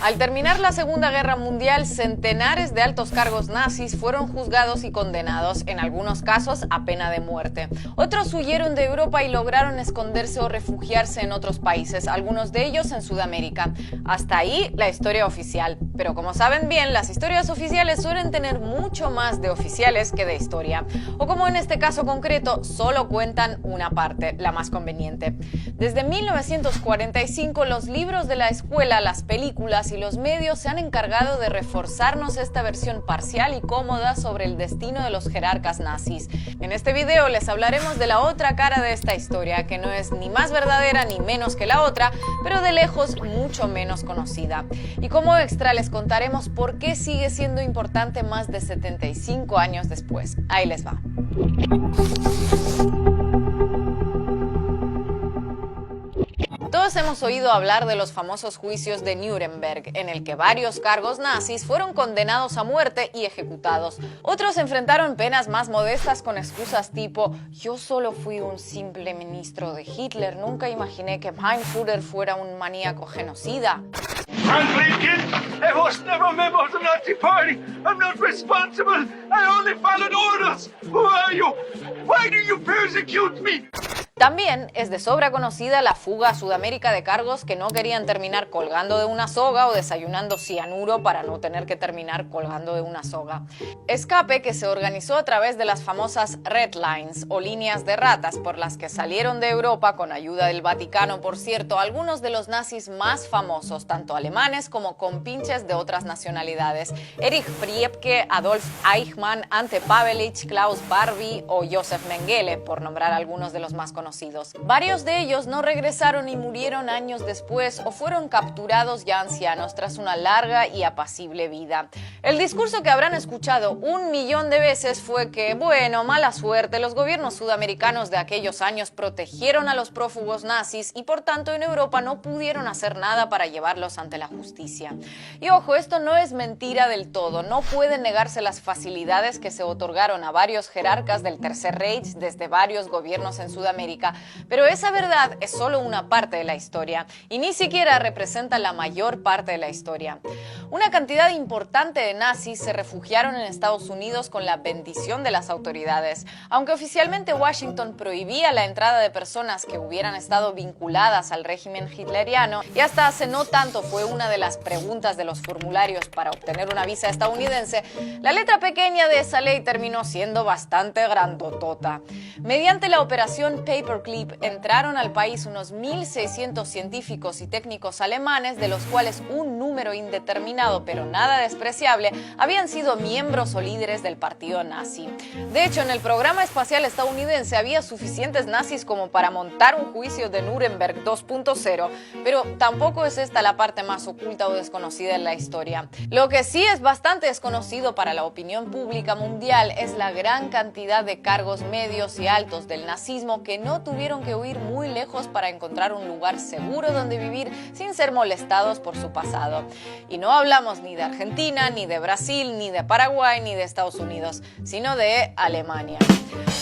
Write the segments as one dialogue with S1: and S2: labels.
S1: Al terminar la Segunda Guerra Mundial, centenares de altos cargos nazis fueron juzgados y condenados, en algunos casos a pena de muerte. Otros huyeron de Europa y lograron esconderse o refugiarse en otros países, algunos de ellos en Sudamérica. Hasta ahí la historia oficial. Pero como saben bien, las historias oficiales suelen tener mucho más de oficiales que de historia. O como en este caso concreto, solo cuentan una parte, la más conveniente. Desde 1945, los libros de la escuela, las películas y los medios se han encargado de reforzarnos esta versión parcial y cómoda sobre el destino de los jerarcas nazis. En este video les hablaremos de la otra cara de esta historia, que no es ni más verdadera ni menos que la otra, pero de lejos mucho menos conocida. Y como extra les contaremos por qué sigue siendo importante más de 75 años después. Ahí les va. Todos hemos oído hablar de los famosos juicios de Nuremberg, en el que varios cargos nazis fueron condenados a muerte y ejecutados. Otros enfrentaron penas más modestas con excusas tipo «Yo solo fui un simple ministro de Hitler, nunca imaginé que mein Führer fuera un maníaco genocida».
S2: Frankly, kid, I was never a member of the Nazi Party. I'm not responsible. I only followed orders. Who are you? Why do you persecute me?
S1: También es de sobra conocida la fuga a Sudamérica de cargos que no querían terminar colgando de una soga o desayunando cianuro para no tener que terminar colgando de una soga. Escape que se organizó a través de las famosas Red Lines o líneas de ratas por las que salieron de Europa con ayuda del Vaticano, por cierto, algunos de los nazis más famosos, tanto alemanes como compinches de otras nacionalidades. Erich Priebke, Adolf Eichmann, Ante Pavelic, Klaus Barbie o Josef Mengele, por nombrar algunos de los más conocidos. Varios de ellos no regresaron y murieron años después o fueron capturados ya ancianos tras una larga y apacible vida. El discurso que habrán escuchado 1.000.000 de veces fue que, bueno, mala suerte, los gobiernos sudamericanos de aquellos años protegieron a los prófugos nazis y por tanto en Europa no pudieron hacer nada para llevarlos ante la justicia. Y ojo, esto no es mentira del todo, no pueden negarse las facilidades que se otorgaron a varios jerarcas del Tercer Reich desde varios gobiernos en Sudamérica. Pero esa verdad es solo una parte de la historia y ni siquiera representa la mayor parte de la historia. Una cantidad importante de nazis se refugiaron en Estados Unidos con la bendición de las autoridades. Aunque oficialmente Washington prohibía la entrada de personas que hubieran estado vinculadas al régimen hitleriano, y hasta hace no tanto fue una de las preguntas de los formularios para obtener una visa estadounidense, la letra pequeña de esa ley terminó siendo bastante grandotota. Mediante la operación Paperclip entraron al país unos 1.600 científicos y técnicos alemanes, de los cuales un número indeterminado pero nada despreciable habían sido miembros o líderes del partido nazi. De hecho, en el programa espacial estadounidense había suficientes nazis como para montar un juicio de Nuremberg 2.0, pero tampoco es esta la parte más oculta o desconocida en la historia. Lo que sí es bastante desconocido para la opinión pública mundial es la gran cantidad de cargos medios y altos del nazismo que no tuvieron que huir muy lejos para encontrar un lugar seguro donde vivir sin ser molestados por su pasado. Y no hablamos ni de Argentina, ni de Brasil, ni de Paraguay, ni de Estados Unidos, sino de Alemania.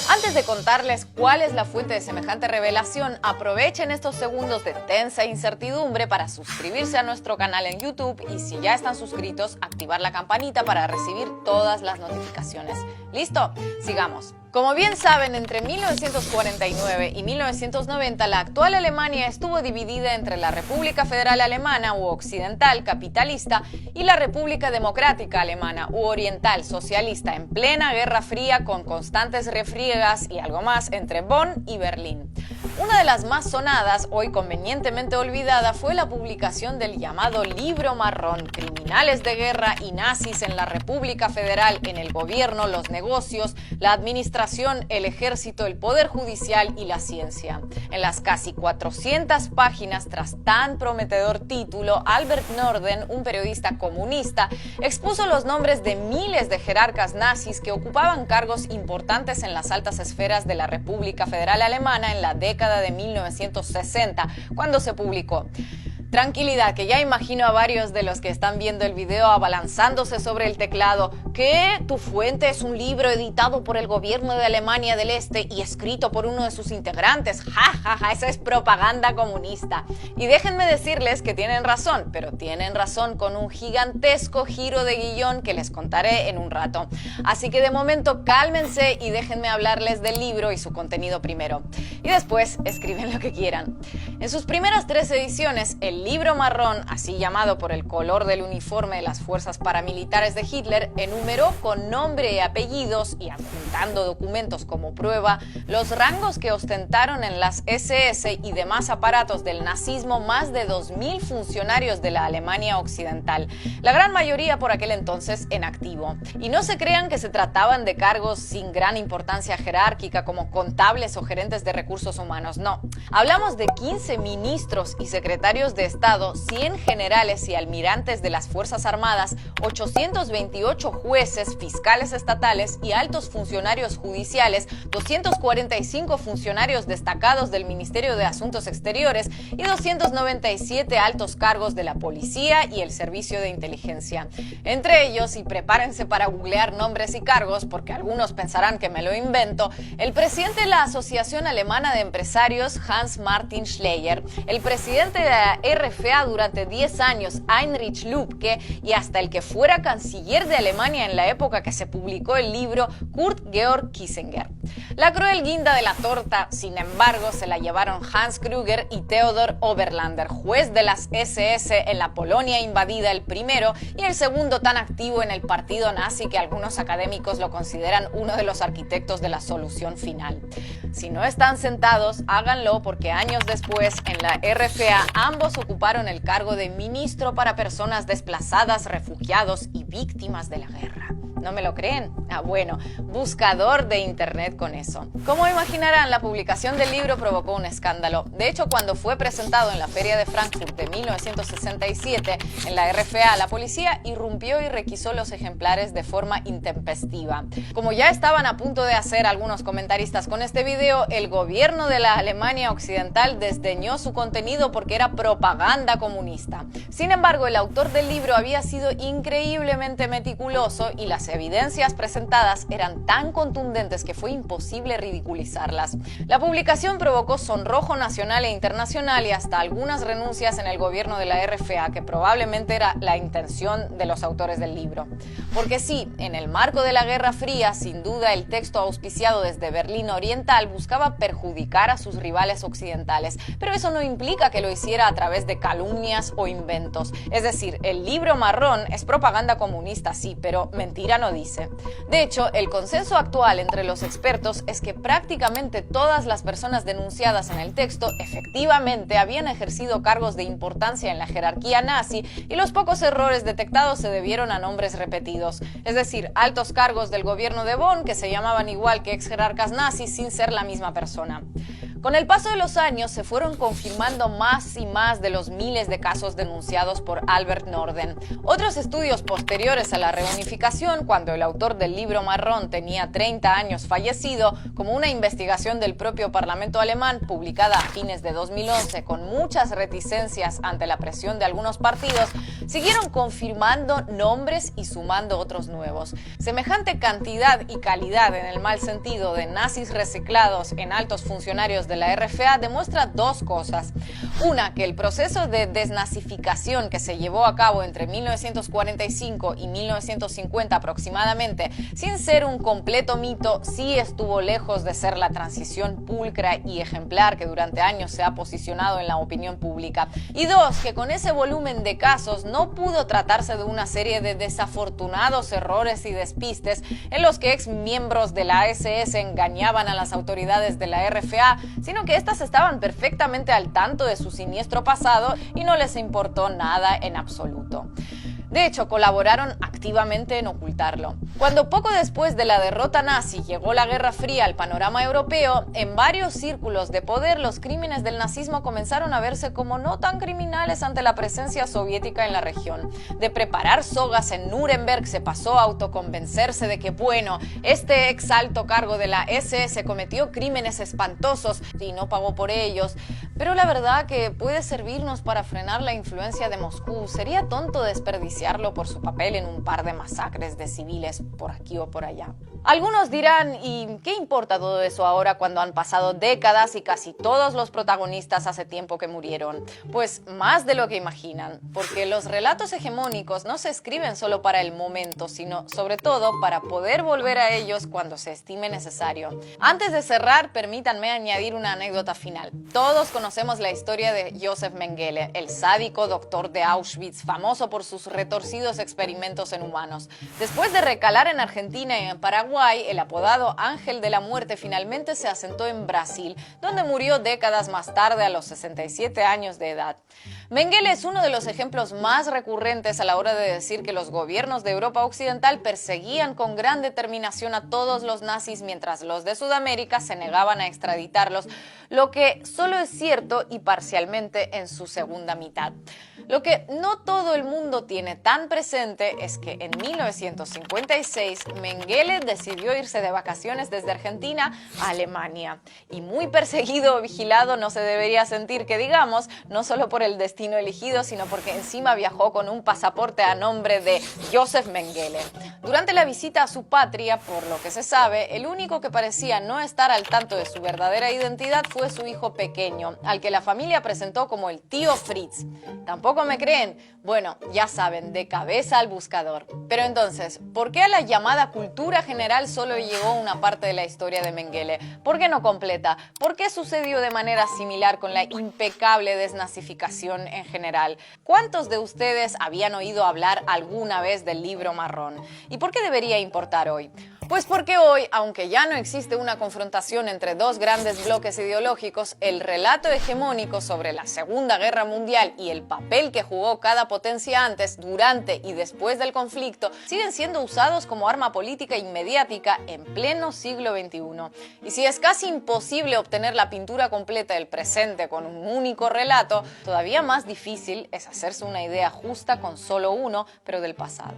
S1: Antes de contarles cuál es la fuente de semejante revelación, aprovechen estos segundos de tensa incertidumbre para suscribirse a nuestro canal en YouTube y, si ya están suscritos, activar la campanita para recibir todas las notificaciones. ¿Listo? Sigamos. Como bien saben, entre 1949 y 1990 la actual Alemania estuvo dividida entre la República Federal Alemana u occidental capitalista y la República Democrática Alemana u oriental socialista, en plena Guerra Fría, con constantes refriegas y algo más entre Bonn y Berlín. Una de las más sonadas, hoy convenientemente olvidada, fue la publicación del llamado Libro Marrón: Criminales de Guerra y Nazis en la República Federal, en el gobierno, los negocios, la administración, el ejército, el poder judicial y la ciencia. En las casi 400 páginas, tras tan prometedor título, Albert Norden, un periodista comunista, expuso los nombres de miles de jerarcas nazis que ocupaban cargos importantes en las altas esferas de la República Federal Alemana en la década de 1960, cuando se publicó. Tranquilidad, que ya imagino a varios de los que están viendo el video abalanzándose sobre el teclado. ¿Qué? ¿Tu fuente es un libro editado por el gobierno de Alemania del Este y escrito por uno de sus integrantes? ¡Ja, ja, ja! Esa es propaganda comunista. Y déjenme decirles que tienen razón, pero tienen razón con un gigantesco giro de guión que les contaré en un rato. Así que de momento cálmense y déjenme hablarles del libro y su contenido primero. Y después escriben lo que quieran. En sus primeras 3 ediciones, el libro marrón, así llamado por el color del uniforme de las fuerzas paramilitares de Hitler, enumeró con nombre y apellidos y adjuntando documentos como prueba los rangos que ostentaron en las SS y demás aparatos del nazismo más de 2000 funcionarios de la Alemania occidental, la gran mayoría por aquel entonces en activo. Y no se crean que se trataban de cargos sin gran importancia jerárquica como contables o gerentes de recursos humanos, no. Hablamos de 15 ministros y secretarios de Estado, 100 generales y almirantes de las Fuerzas Armadas, 828 jueces, fiscales estatales y altos funcionarios judiciales, 245 funcionarios destacados del Ministerio de Asuntos Exteriores y 297 altos cargos de la policía y el servicio de inteligencia. Entre ellos, y prepárense para googlear nombres y cargos, porque algunos pensarán que me lo invento, el presidente de la Asociación Alemana de Empresarios, Hans Martin Schleyer, el presidente de la RFA durante 10 años, Heinrich Lübke, y hasta el que fuera canciller de Alemania en la época que se publicó el libro, Kurt Georg Kissinger. La cruel guinda de la torta, sin embargo, se la llevaron Hans Krüger y Theodor Oberlander, juez de las SS en la Polonia invadida, el primero, y el segundo tan activo en el partido nazi que algunos académicos lo consideran uno de los arquitectos de la solución final. Si no están sentados, háganlo, porque años después, en la RFA, ambos ocuparon el cargo de ministro para personas desplazadas, refugiados y víctimas de la guerra. ¿No me lo creen? Ah, bueno, buscador de internet con eso. Como imaginarán, la publicación del libro provocó un escándalo. De hecho, cuando fue presentado en la Feria de Frankfurt de 1967 en la RFA, la policía irrumpió y requisó los ejemplares de forma intempestiva. Como ya estaban a punto de hacer algunos comentaristas con este video, el gobierno de la Alemania Occidental desdeñó su contenido porque era propaganda comunista. Sin embargo, el autor del libro había sido increíblemente meticuloso y las evidencias presentadas eran tan contundentes que fue imposible ridiculizarlas. La publicación provocó sonrojo nacional e internacional y hasta algunas renuncias en el gobierno de la RFA, que probablemente era la intención de los autores del libro. Porque sí, en el marco de la Guerra Fría, sin duda el texto auspiciado desde Berlín Oriental buscaba perjudicar a sus rivales occidentales, pero eso no implica que lo hiciera a través de calumnias o inventos. Es decir, el libro marrón es propaganda comunista, sí, pero mentira no dice. De hecho, el consenso actual entre los expertos es que prácticamente todas las personas denunciadas en el texto efectivamente habían ejercido cargos de importancia en la jerarquía nazi y los pocos errores detectados se debieron a nombres repetidos, es decir, altos cargos del gobierno de Bonn que se llamaban igual que ex jerarcas nazis sin ser la misma persona. Con el paso de los años se fueron confirmando más y más de los miles de casos denunciados por Albert Norden. Otros estudios posteriores a la reunificación, cuando el autor del libro marrón tenía 30 años fallecido, como una investigación del propio Parlamento alemán publicada a fines de 2011 con muchas reticencias ante la presión de algunos partidos, siguieron confirmando nombres y sumando otros nuevos. Semejante cantidad y calidad, en el mal sentido, de nazis reciclados en altos funcionarios de la RFA demuestra dos cosas. Una, que el proceso de desnazificación que se llevó a cabo entre 1945 y 1950 aproximadamente, sin ser un completo mito, sí estuvo lejos de ser la transición pulcra y ejemplar que durante años se ha posicionado en la opinión pública. Y dos, que con ese volumen de casos no pudo tratarse de una serie de desafortunados errores y despistes en los que ex miembros de la SS engañaban a las autoridades de la RFA, sino que éstas estaban perfectamente al tanto de su siniestro pasado y no les importó nada en absoluto. De hecho, colaboraron activamente en ocultarlo. Cuando poco después de la derrota nazi llegó la Guerra Fría al panorama europeo, en varios círculos de poder los crímenes del nazismo comenzaron a verse como no tan criminales ante la presencia soviética en la región. De preparar sogas en Nuremberg se pasó a autoconvencerse de que, bueno, este ex alto cargo de la SS cometió crímenes espantosos y no pagó por ellos. Pero la verdad que puede servirnos para frenar la influencia de Moscú. Sería tonto desperdiciarlo por su papel en un par de masacres de civiles por aquí o por allá. Algunos dirán, ¿y qué importa todo eso ahora cuando han pasado décadas y casi todos los protagonistas hace tiempo que murieron? Pues más de lo que imaginan, porque los relatos hegemónicos no se escriben solo para el momento, sino sobre todo para poder volver a ellos cuando se estime necesario. Antes de cerrar, permítanme añadir una anécdota final. Todos conocemos la historia de Josef Mengele, el sádico doctor de Auschwitz, famoso por sus retorcidos experimentos en humanos. Después de recalar en Argentina y en Paraguay, el apodado Ángel de la Muerte finalmente se asentó en Brasil, donde murió décadas más tarde a los 67 años de edad. Mengele es uno de los ejemplos más recurrentes a la hora de decir que los gobiernos de Europa Occidental perseguían con gran determinación a todos los nazis mientras los de Sudamérica se negaban a extraditarlos, lo que solo es cierto y parcialmente en su segunda mitad. Lo que no todo el mundo tiene tan presente es que en 1956 Mengele decidió irse de vacaciones desde Argentina a Alemania. Y muy perseguido o vigilado no se debería sentir que digamos, no solo por el destino elegido, sino porque encima viajó con un pasaporte a nombre de Josef Mengele. Durante la visita a su patria, por lo que se sabe, el único que parecía no estar al tanto de su verdadera identidad fue su hijo pequeño, al que la familia presentó como el tío Fritz. ¿Tampoco me creen? Bueno, ya saben, de cabeza al buscador. Pero entonces, ¿por qué a la llamada cultura general solo llegó una parte de la historia de Mengele? ¿Por qué no completa? ¿Por qué sucedió de manera similar con la impecable desnazificación en general? ¿Cuántos de ustedes habían oído hablar alguna vez del Libro Marrón? ¿Y por qué debería importar hoy? Pues porque hoy, aunque ya no existe una confrontación entre dos grandes bloques ideológicos, el relato hegemónico sobre la Segunda Guerra Mundial y el papel que jugó cada potencia antes, durante y después del conflicto siguen siendo usados como arma política y mediática en pleno siglo XXI. Y si es casi imposible obtener la pintura completa del presente con un único relato, todavía más difícil es hacerse una idea justa con solo uno, pero del pasado.